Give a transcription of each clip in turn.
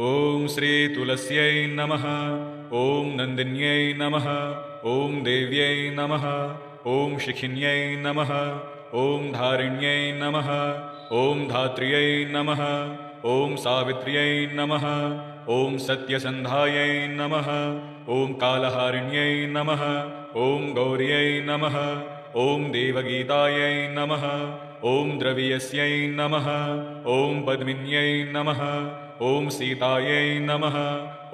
ॐ श्री तुलस्यै नमः। ॐ नन्दिन्यै नमः। ॐ देव्यै नमः। ॐ शिखिन्यै नमः। ॐ धारिण्यै नमः। ॐ धात्र्यै नमः। ॐ सावित्र्यै नमः। ॐ सत्यसन्धायै नमः। ॐ कालहारिण्यै नमः। ॐ गौर्यै नमः। ॐ देवगीतायै नमः। ॐ द्रवियस्यै नमः। ॐ पद्मिन्यै नमः। ॐ सीतायै नमः।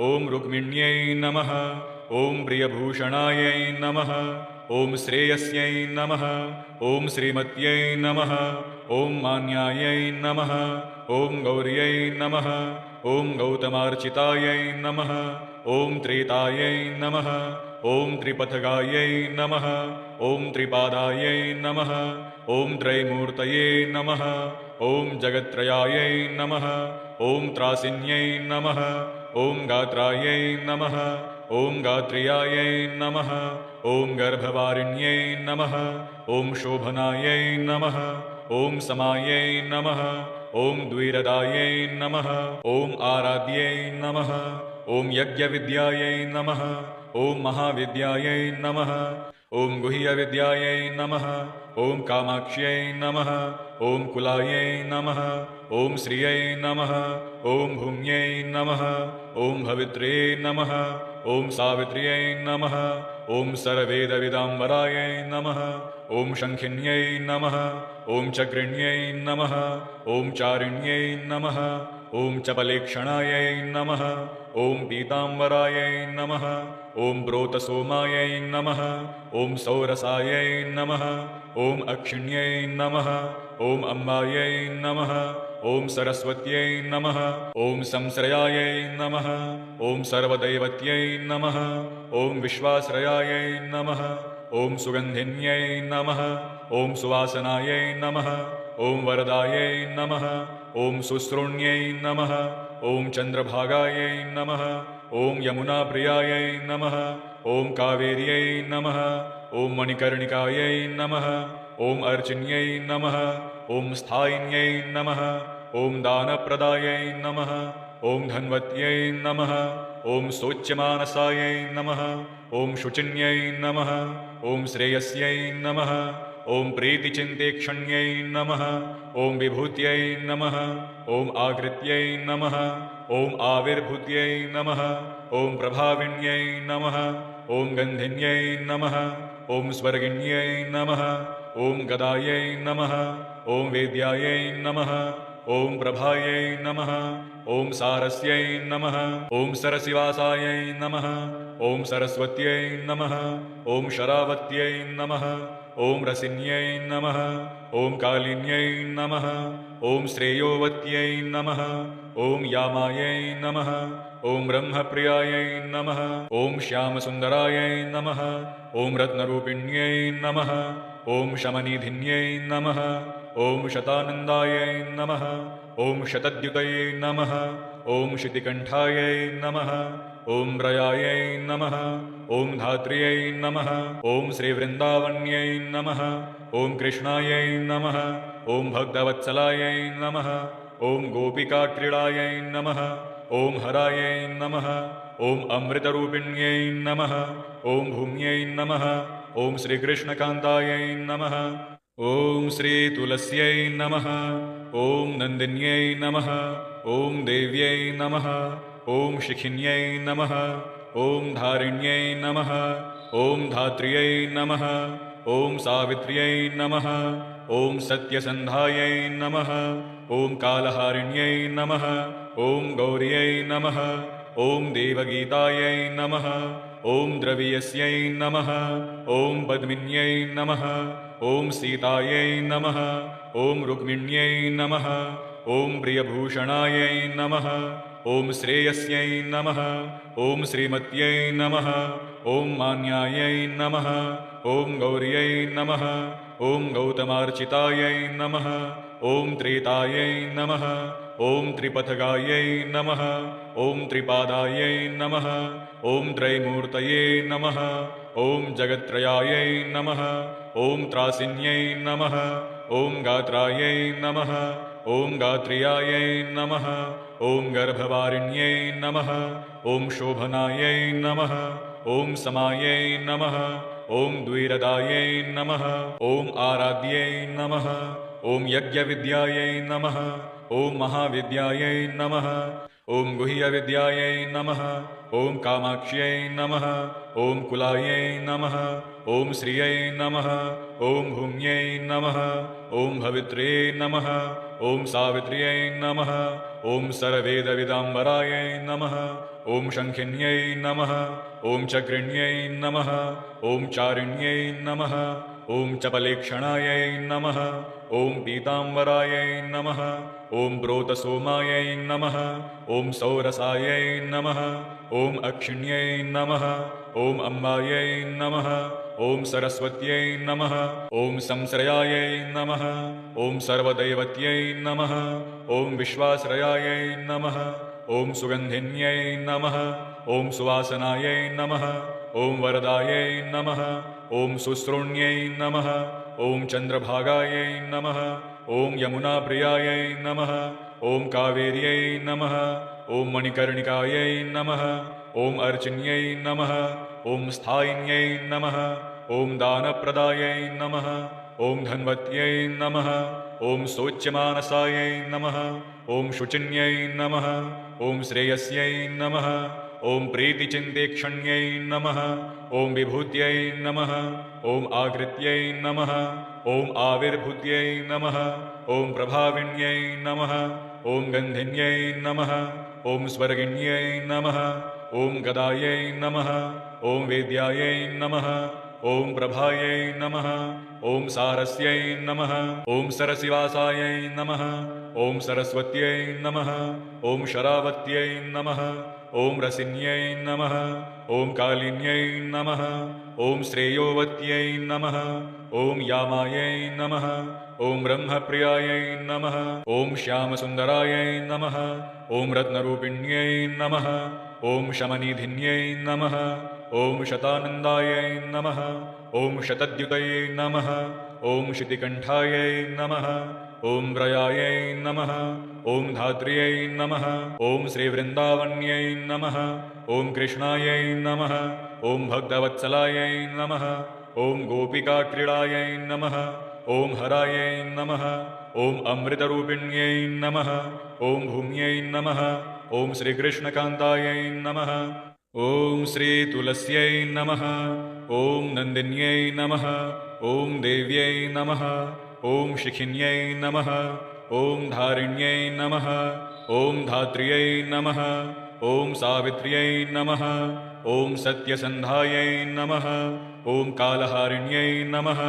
ॐ रुक्मिण्यै नमः। ॐ प्रियभूषणायै नमः। ॐ श्रेयस्यै नमः। ॐ श्रीमत्यै नमः। ॐ मान्यायै नमः। ॐ गौर्यै नमः। ॐ गौतमार्चितायै नमः। ॐ त्रेतायै नमः। ॐ त्रिपथगायै नमः। ॐ त्रिपादायै नमः। ॐ त्रैमूर्तये नमः। ॐ जगत्त्रयायै नमः। ॐ त्रासिन्यै नमः। ॐ गात्रायै नमः। ॐ गात्र्यायै नमः। ॐ गर्भवारिण्यै नमः। ॐ शोभनायै नमः। ॐ समायै नमः। ॐ द्विरदायै नमः। ॐ आराध्यै नमः। ॐ यज्ञविद्यायै नमः। ॐ महाविद्यायै नमः। ॐ गुह्यविद्यायै नमः। ॐ कामाक्ष्यै नमः। ॐ कुलायै नमः। ॐ श्रियै नमः। ॐ भूम्यै नमः। ॐ भवित्रे नमः। ॐ सावित्र्यै नमः। ॐ सर्ववेदविदाम्बरायै नमः। ॐ शङ्खिन्यै नमः। ॐ चक्रिण्यै नमः। ॐ चारिण्यै नमः। ॐ चपलेक्षणायै नमः। ॐ पीताम्बरायै नमः। ॐ प्रोतसोमायै नमः। ॐ सौरसायै नमः। ॐ अक्षिण्यै नमः। ॐ अम्बायै नमः। ॐ सरस्वत्यै नमः। ॐ संश्रयायै नमः। ॐ सर्वदैवत्यै नमः। ॐ विश्वाश्रयायै नमः। ॐ सुगन्धिन्यै नमः। ॐ सुवासनायै नमः। ॐ वरदायै नमः। ॐ सुश्रोण्यै नमः। ॐ चन्द्रभागायै नमः। ॐ यमुनाप्रियायै नमः। ॐ कावेर्यै नमः। ॐ मणिकर्णिकायै नमः। ॐ अर्चिन्यै नमः। ॐ स्थायिन्यै नमः। ॐ दानप्रदायै नमः। ॐ धन्वत्यै नमः। ॐ शोच्यमानसायै नमः। ॐ शुचिन्यै नमः। ॐ श्रेयस्यै नमः। ॐ प्रीतिचिन्तेक्षण्यै नमः। ॐ विभूत्यै नमः। ॐ आकृत्यै नमः। ॐ आविर्भूत्यै नमः। ॐ प्रभाविन्यै नमः। ॐ गन्धिन्यै नमः। ॐ स्वर्गिण्यै नमः। ॐ गदायै नमः। ॐ वेद्यायै नमः। ॐ प्रभायै नमः। ॐ सारस्यै नमः। ॐ सरसिवासायै नमः। ॐ सरस्वत्यै नमः। ॐ शरावत्यै नमः। ॐ रसिन्यै नमः। ॐ कालिन्यै नमः। ॐ श्रेयोवत्यै नमः। ॐ यामायै नमः। ॐ ब्रह्मप्रियायै नमः। ॐ श्यामसुन्दरायै नमः। ॐ रत्नरूपिण्यै नमः। ॐ शमनिधिन्यै नमः। ॐ शतानन्दायै नमः। ॐ शतद्युतये नमः। ॐ शितिकण्ठायै नमः। ॐ रयायै नमः। ॐ धात्र्यै नमः। ॐ श्रीवृन्दावन्यै नमः। ॐ कृष्णायै नमः। ॐ भक्तवत्सलायै नमः। ॐ गोपिकाक्रीडायै नमः। ॐ हरायै नमः। ॐ अमृतरूपिण्यै नमः। ॐ भूम्यै नमः। ॐ श्रीकृष्णकान्तायै नमः। ॐ श्रीतुलस्यै नमः। ॐ नन्दिन्यै नमः। ॐ देव्यै नमः। ॐ शिखिन्यै नमः। ॐ धारिण्यै नमः। ॐ धात्र्यै नमः। ॐ सावित्र्यै नमः। ॐ सत्यसन्धायै नमः। ॐ कालहारिण्यै नमः। ॐ गौर्यै नमः। ॐ देवगीतायै नमः। ॐ द्रवियस्यै नमः। ॐ पद्मिन्यै नमः। ॐ सीतायै नमः। ॐ रुक्मिण्यै नमः। ॐ प्रियभूषणायै नमः। ॐ श्रेयस्यै नमः। ॐ श्रीमत्यै नमः। ॐ मान्यायै नमः। ॐ गौर्यै नमः। ॐ गौतमार्चितायै नमः। ॐ त्रेतायै नमः। ॐ त्रिपथगायै नमः। ॐ त्रिपादायै नमः। ॐ त्रैमूर्तये नमः। ॐ जगत्त्रयायै नमः। ॐ त्रासिन्यै नमः। ॐ गात्रायै नमः। ॐ गात्र्यायै नमः ॐ गर्भवारिण्यै नमः ॐ शोभनायै नमः ॐ समायै नमः ॐ द्विरदायै नमः ॐ आराध्यै नमः ॐ यज्ञविद्यायै नमः ॐ महाविद्यायै नमः ॐ गुह्यविद्यायै नमः ॐ कामाक्ष्यै नमः ॐ कुलायै नमः ॐ श्रियै नमः ॐ भूम्यै नमः ॐ भवित्र्यै नमः ॐ सावित्र्यै नमः ॐ सर्ववेदविदाम्बरायै नमः ॐ शङ्खिन्यै नमः ॐ चक्रिण्यै नमः ॐ चारिण्यै नमः ॐ चपलेक्षणायै नमः ॐ पीताम्बरायै नमः ॐ प्रोतसोमायै नमः ॐ सौरसायै नमः ॐ अक्षिण्यै नमः ॐ अम्बायै नमः ॐ सरस्वत्यै नमः ॐ संश्रयायै नमः ॐ सर्वदैवत्यै नमः ॐ विश्वाश्रयायै नमः ॐ सुगन्धिन्यै नमः ॐ सुवासनायै नमः ॐ वरदायै नमः ॐ सुश्रोण्यै नमः ॐ चन्द्रभागायै नमः ॐ यमुनाप्रियायै नमः ॐ कावेर्यै नमः ॐ मणिकर्णिकायै नमः ॐ अर्चिन्यै नमः ॐ स्थायिन्यै नमः ॐ दानप्रदायै नमः ॐ धन्वत्यै नमः ॐ शोच्यमानसायै नमः ॐ शुचिन्यै नमः ॐ श्रेयस्यै नमः ॐ प्रीतिचिन्तेक्षण्यै नमः ॐ विभूत्यै नमः ॐ आकृत्यै नमः ॐ आविर्भूत्यै नमः ॐ प्रभाविन्यै नमः ॐ गन्धिन्यै नमः ॐ स्वर्गिण्यै नमः ॐ गदायै नमः ॐ वेद्यायै नमः ॐ प्रभायै नमः ॐ सारस्यै नमः ॐ सरसिवासायै नमः ॐ सरस्वत्यै नमः ॐ शरावत्यै नमः ॐ रसिन्यै नमः ॐ कालिन्यै नमः ॐ श्रेयोवत्यै नमः ॐ यामायै नमः ॐ ब्रह्मप्रियायै नमः ॐ श्यामसुन्दरायै नमः ॐ रत्नरूपिण्यै नमः ॐ शमनिधिन्यै नमः ॐ शतानन्दायै नमः ॐ शतद्युतये नमः ॐ शितिकण्ठायै नमः ॐ व्रयायै नमः ॐ धात्र्यै नमः ॐ श्रीवृन्दावन्यै नमः ॐ कृष्णायै नमः ॐ भक्तवत्सलायै नमः ॐ गोपिकाक्रीडायै नमः ॐ हरायै नमः ॐ अमृतरूपिण्यै नमः ॐ भूम्यै नमः ॐ श्रीकृष्णकान्तायै नमः ॐ श्रीतुलस्यै नमः ॐ नन्दिन्यै नमः ॐ देव्यै नमः ॐ शिखिन्यै नमः ॐ धारिण्यै नमः ॐ धात्र्यै नमः ॐ सावित्र्यै नमः ॐ सत्यसन्धायै नमः ॐ कालहारिण्यै नमः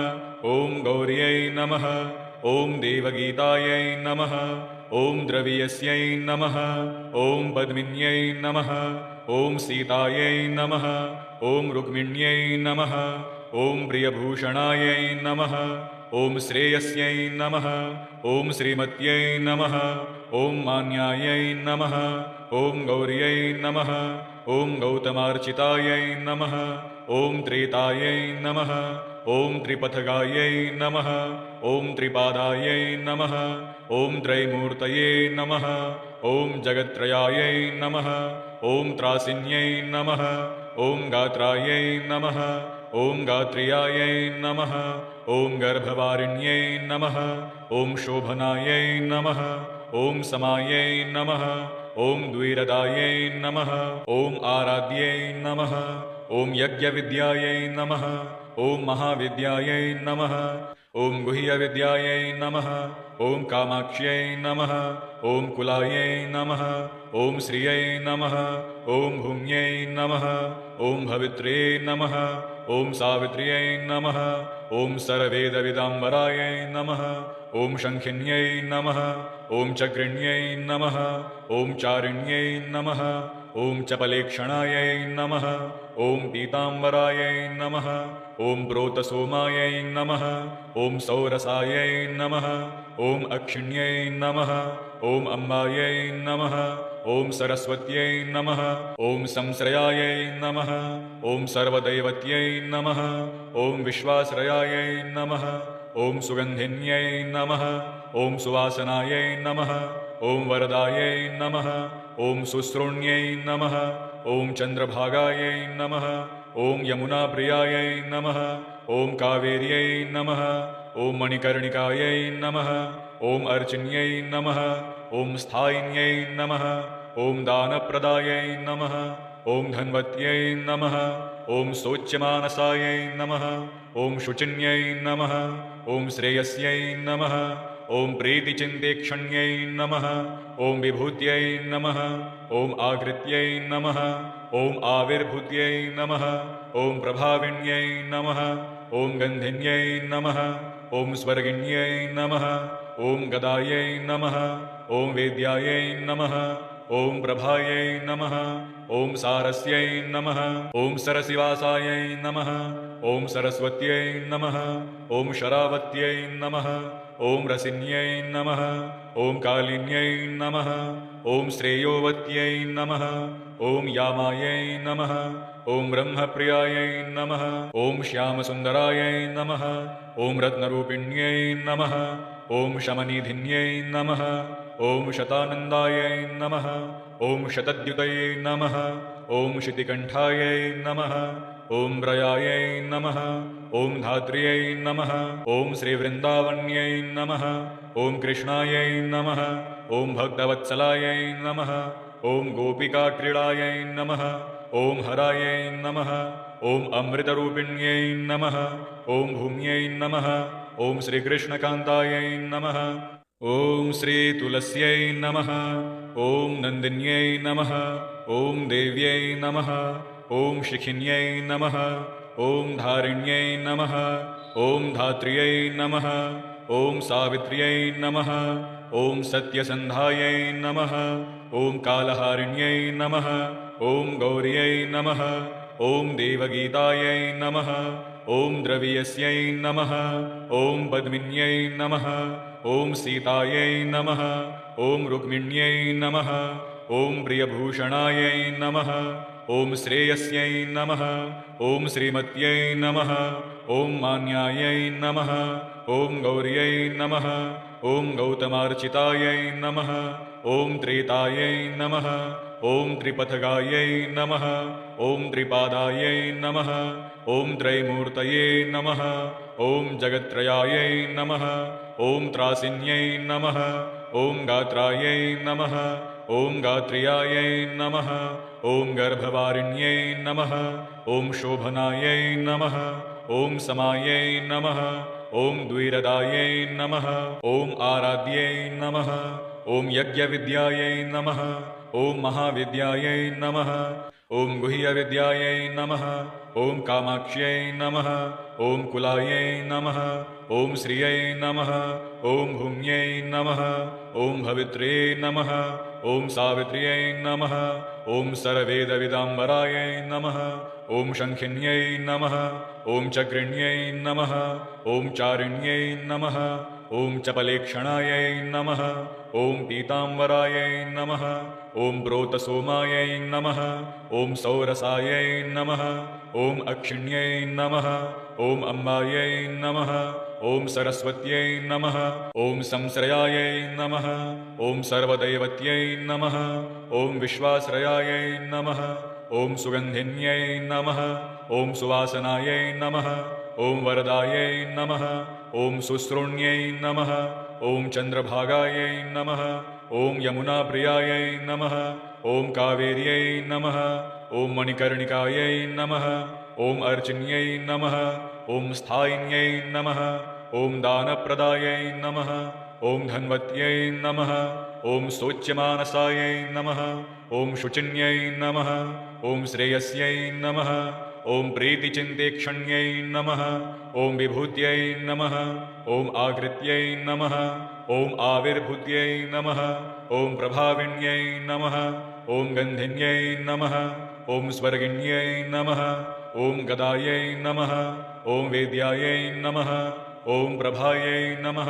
ॐ गौर्यै नमः ॐ देवगीतायै नमः ॐ द्रवियस्यै नमः ॐ पद्मिन्यै नमः ॐ सीतायै नमः ॐ रुक्मिण्यै नमः ॐ प्रियभूषणायै नमः ॐ श्रेयस्यै नमः ॐ श्रीमत्यै नमः ॐ मान्यायै नमः ॐ गौर्यै नमः ॐ गौतमार्चितायै नमः ॐ त्रेतायै नमः ॐ त्रिपथगायै नमः ॐ त्रिपादायै नमः ॐ त्रैमूर्तये नमः ॐ जगत्त्रयायै नमः ॐ त्रासिन्यै नमः ॐ गात्रायै नमः ॐ गात्र्यायै नमः ॐ गर्भवारिण्यै नमः ॐ शोभनायै नमः ॐ समायै नमः ॐ द्विरदायै नमः ॐ आराध्यै नमः ॐ यज्ञविद्यायै नमः ॐ महाविद्यायै नमः ॐ गुह्यविद्यायै नमः ॐ कामाक्ष्यै नमः ॐ कुलायै नमः ॐ श्रियै नमः ॐ भूम्यै नमः ॐ भवित्र्यै नमः ॐ सावित्र्यै नमः ॐ सर्ववेदविदाम्बरायै नमः ॐ शङ्खिन्यै नमः ॐ चक्रिण्यै नमः ॐ चारिण्यै नमः ॐ चपलेक्षणायै नमः ॐ पीताम्बरायै नमः ॐ प्रोतसोमायै नमः ॐ सौरसायै नमः ॐ अक्षिण्यै नमः ॐ अम्बायै नमः ॐ सरस्वत्यै नमः ॐ संश्रयायै नमः ॐ सर्वदैवत्यै नमः ॐ विश्वाश्रयायै नमः ॐ सुगन्धिन्यै नमः ॐ सुवासनायै नमः ॐ वरदायै नमः ॐ सुश्रोण्यै नमः ॐ चन्द्रभागायै नमः ॐ यमुनाप्रियायै नमः ॐ कावेर्यै नमः ॐ मणिकर्णिकायै नमः ॐ अर्चिन्यै नमः ॐ स्थायिन्यै नमः ॐ दानप्रदायै नमः ॐ धन्वत्यै नमः ॐ शोच्यमानसायै नमः ॐ शुचिन्यै नमः ॐ श्रेयस्यै नमः ॐ प्रीतिचिन्तेक्षण्यै नमः ॐ विभूत्यै नमः ॐ आकृत्यै नमः ॐ आविर्भूत्यै नमः ॐ प्रभाविन्यै नमः ॐ गन्धिन्यै नमः ॐ स्वर्गिन्यै नमः ॐ गदायै नमः ॐ वेद्यायै नमः ॐ प्रभायै नमः ॐ सारस्यै नमः ॐ सरसिवासायै नमः ॐ सरस्वत्यै नमः ॐ शरावत्यै नमः ॐ रसिन्यै नमः ॐ कालिन्यै नमः ॐ श्रेयोवत्यै नमः ॐ यामायै नमः ॐ ब्रह्मप्रियायै नमः ॐ श्यामसुन्दरायै नमः ॐ रत्नरूपिण्यै नमः ॐ शमनिधिन्यै नमः ॐ शतानन्दायै नमः ॐ शतद्युतये नमः ॐ शितिकण्ठायै नमः ॐ ब्रयायै नमः ॐ धात्र्यै नमः ॐ श्रीवृन्दावन्यै नमः ॐ कृष्णायै नमः ॐ भक्तवत्सलायै नमः ॐ गोपिकाक्रीडायै नमः ॐ हरायै नमः ॐ अमृतरूपिण्यै नमः ॐ भूम्यै नमः ॐ श्रीकृष्णकान्तायै नमः ॐ श्रीतुलस्यै नमः ॐ नन्दिन्यै नमः ॐ देव्यै नमः ॐ शिखिन्यै नमः ॐ धारिण्यै नमः ॐ धात्र्यै नमः ॐ सावित्र्यै नमः ॐ सत्यसन्धायै नमः ॐ कालहारिण्यै नमः ॐ गौर्यै नमः ॐ देवगीतायै नमः ॐ द्रवियस्यै नमः ॐ पद्मिन्यै नमः ॐ सीतायै नमः ॐ रुक्मिण्यै नमः ॐ प्रियभूषणायै नमः ॐ श्रेयस्यै नमः ॐ श्रीमत्यै नमः ॐ मान्यायै नमः ॐ गौर्यै नमः ॐ गौतमार्चितायै नमः ॐ त्रेतायै नमः ॐ त्रिपथगायै नमः ॐ त्रिपादायै नमः ॐ त्रैमूर्तये नमः ॐ जगत्त्रयायै नमः ॐ त्रासिन्यै नमः ॐ गात्रायै नमः ॐ गात्र्यायै नमः ॐ गर्भवारिण्यै नमः ॐ शोभनायै नमः ॐ समायै नमः ॐ द्विरदायै नमः ॐ आराध्यै नमः ॐ यज्ञविद्यायै नमः ॐ महाविद्यायै नमः ॐ गुह्यविद्यायै नमः ॐ कामाक्ष्यै नमः ॐ कुलायै नमः ॐ श्रियै नमः ॐ भूम्यै नमः ॐ भवित्रे नमः ॐ सावित्र्यै नमः ॐ सर्ववेदविदाम्बरायै नमः ॐ शङ्खिन्यै नमः ॐ चक्रिण्यै नमः ॐ चारिण्यै नमः ॐ चपलेक्षणायै नमः ॐ पीताम्बरायै नमः ॐ प्रोतसोमायै नमः ॐ सौरसायै नमः ॐ अक्षिण्यै नमः ॐ अम्बायै नमः ॐ सरस्वत्यै नमः ॐ संश्रयायै नमः ॐ सर्वदैवत्यै नमः ॐ विश्वाश्रयायै नमः ॐ सुगन्धिन्यै नमः ॐ सुवासनायै नमः ॐ वरदायै नमः ॐ सुश्रोण्यै नमः ॐ चन्द्रभागायै नमः ॐ यमुनाप्रियायै नमः ॐ कावेर्यै नमः ॐ मणिकर्णिकायै नमः ॐ अर्चिन्यै नमः ॐ स्थायिन्यै नमः ॐ दानप्रदायै नमः ॐ धन्वत्यै नमः ॐ शोच्यमानसायै नमः ॐ शुचिन्यै नमः ॐ श्रेयस्यै नमः ॐ प्रीतिचिन्तेक्षण्यै नमः ॐ विभूत्यै नमः ॐ आकृत्यै नमः ॐ आविर्भूत्यै नमः ॐ प्रभाविन्यै नमः ॐ गन्धिन्यै नमः ॐ स्वर्गिन्यै नमः ॐ गदायै नमः ॐ वेद्यायै नमः ॐ प्रभायै नमः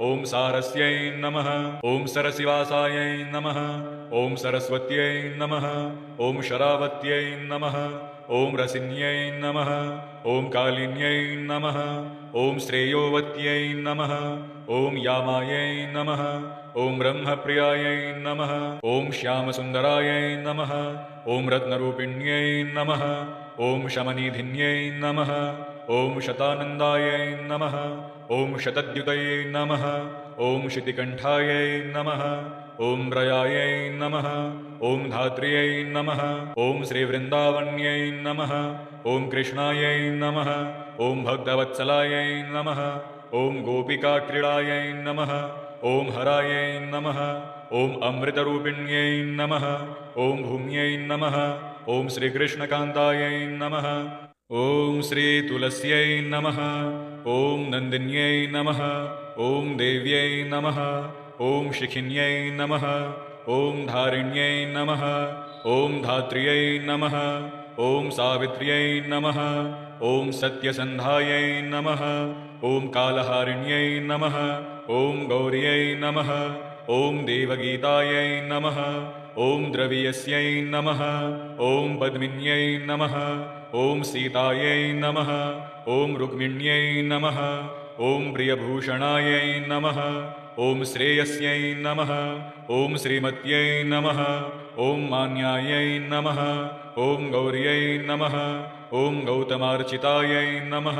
ॐ सारस्यै नमः ॐ सरसिवासायै नमः ॐ सरस्वत्यै नमः ॐ शरावत्यै नमः ॐ रसिन्यै नमः ॐ कालिन्यै नमः ॐ श्रेयोवत्यै नमः ॐ यामायै नमः ॐ ब्रह्मप्रियायै नमः ॐ श्यामसुन्दरायै नमः ॐ रत्नरूपिण्यै नमः ॐ शमनिधिन्यै नमः ॐ शतानन्दायै नमः ॐ शतद्युतये नमः ॐ शितिकण्ठायै नमः ॐ रयायै नमः ॐ धात्र्यै नमः ॐ श्रीवृन्दावन्यै नमः ॐ कृष्णायै नमः ॐ भक्तवत्सलायै नमः ॐ गोपिकाक्रीडायै नमः ॐ हरायै नमः ॐ अमृतरूपिण्यै नमः ॐ भूम्यै नमः ॐ श्रीकृष्णकान्तायै नमः ॐ श्रीतुलस्यै नमः ॐ नन्दिन्यै नमः ॐ देव्यै नमः ॐ शिखिन्यै नमः ॐ धारिण्यै नमः ॐ धात्र्यै नमः ॐ सावित्र्यै नमः ॐ सत्यसन्धायै नमः ॐ कालहारिण्यै नमः ॐ गौर्यै नमः ॐ देवगीतायै नमः ॐ द्रवियस्यै नमः ॐ पद्मिन्यै नमः ॐ सीतायै नमः ॐ रुक्मिण्यै नमः ॐ प्रियभूषणायै नमः ॐ श्रेयस्यै नमः ॐ श्रीमत्यै नमः ॐ मान्यायै नमः ॐ गौर्यै नमः ॐ गौतमार्चितायै नमः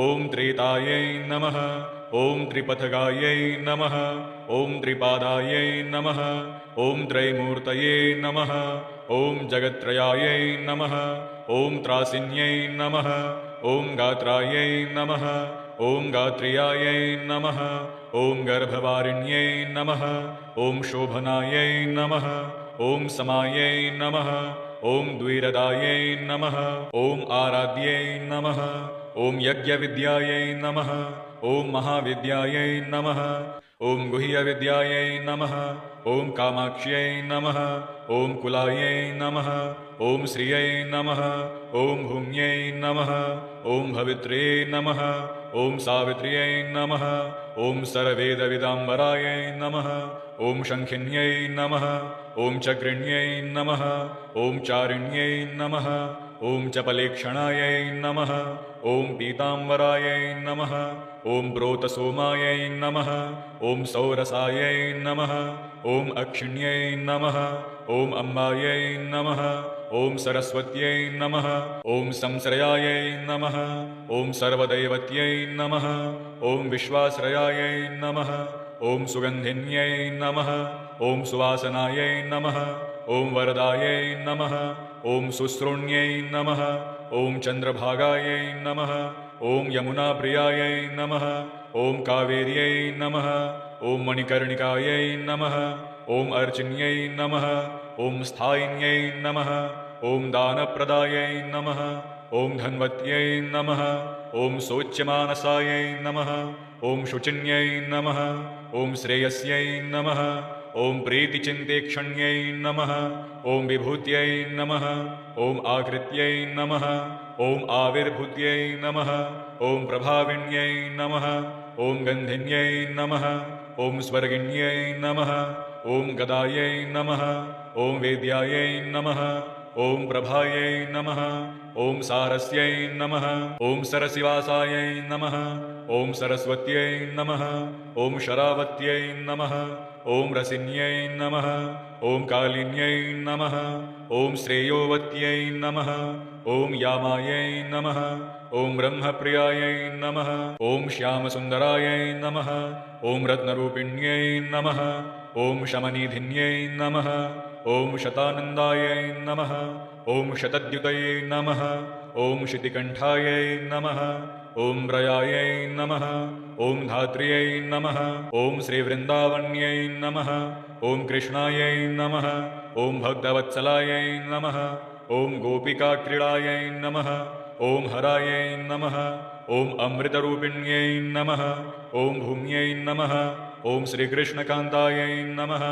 ॐ त्रेतायै नमः ॐ त्रिपथगायै नमः ॐ त्रिपादायै नमः ॐ त्रैमूर्तये नमः ॐ जगत्त्रयायै नमः ॐ त्रासिन्यै नमः ॐ गात्रायै नमः ॐ गात्रियायै नमः ॐ गर्भवारिण्यै नमः ॐ शोभनायै नमः ॐ समायै नमः ॐ द्विरदायै नमः ॐ आराध्यै नमः ॐ यज्ञविद्यायै नमः ॐ महाविद्यायै नमः ॐ गुह्यविद्यायै नमः ॐ कामाक्ष्यै नमः ॐ कुलायै नमः ॐ श्रियै नमः ॐ भूम्यै नमः ॐ भवित्र्यै नमः ॐ सावित्र्यै नमः ॐ सर्ववेदविदाम्बरायै नमः ॐ शङ्खिन्यै नमः ॐ चक्रिण्यै नमः ॐ चारिण्यै नमः ॐ चपलेक्षणायै नमः ॐ पीताम्बरायै नमः ॐ प्रोतसोमायै नमः ॐ सौरसायै नमः ॐ अक्षिण्यै नमः ॐ अम्बायै नमः ॐ सरस्वत्यै नमः ॐ संश्रयायै नमः ॐ सर्वदैवत्यै नमः ॐ विश्वाश्रयायै नमः ॐ सुगन्धिन्यै नमः ॐ सुवासनायै नमः ॐ वरदायै नमः ॐ सुश्रोण्यै नमः ॐ चन्द्रभागायै नमः ॐ यमुनाप्रियायै नमः ॐ कावेर्यै नमः ॐ मणिकर्णिकायै नमः ॐ अर्चिन्यै नमः ॐ स्थायिन्यै नमः ॐ दानप्रदायै नमः ॐ धन्वत्यै नमः ॐ शोच्यमानसायै नमः ॐ शुचिन्यै नमः ॐ श्रेयस्यै नमः ॐ प्रीतिचिन्तेक्षण्यै नमः ॐ विभूत्यै नमः ॐ आकृत्यै नमः ॐ आविर्भूत्यै नमः ॐ प्रभाविन्यै नमः ॐ गन्धिन्यै नमः ॐ स्वर्गिण्यै नमः ॐ गदायै नमः ॐ वेद्यायै नमः ॐ प्रभायै नमः ॐ सारस्यै नमः ॐ सरसिवासायै नमः ॐ सरस्वत्यै नमः ॐ शरावत्यै नमः ॐ रसिन्यै नमः ॐ कालिन्यै नमः ॐ श्रेयोवत्यै नमः ॐ यामायै नमः ॐ ब्रह्मप्रियायै नमः ॐ श्यामसुन्दरायै नमः ॐ रत्नरूपिण्यै नमः ॐ शमनिधिन्यै नमः ॐ शतानन्दायै नमः ॐ शतद्युतये नमः ॐ शितिकण्ठायै नमः ॐ रयायै नमः ॐ धात्र्यै नमः ॐ श्रीवृन्दावन्यै नमः ॐ कृष्णायै नमः ॐ भक्तवत्सलायै नमः ॐ गोपिकाक्रीडायै नमः ॐ हरायै नमः ॐ अमृतरूपिण्यै नमः ॐ भूम्यै नमः ॐ श्रीकृष्णकान्तायै नमः।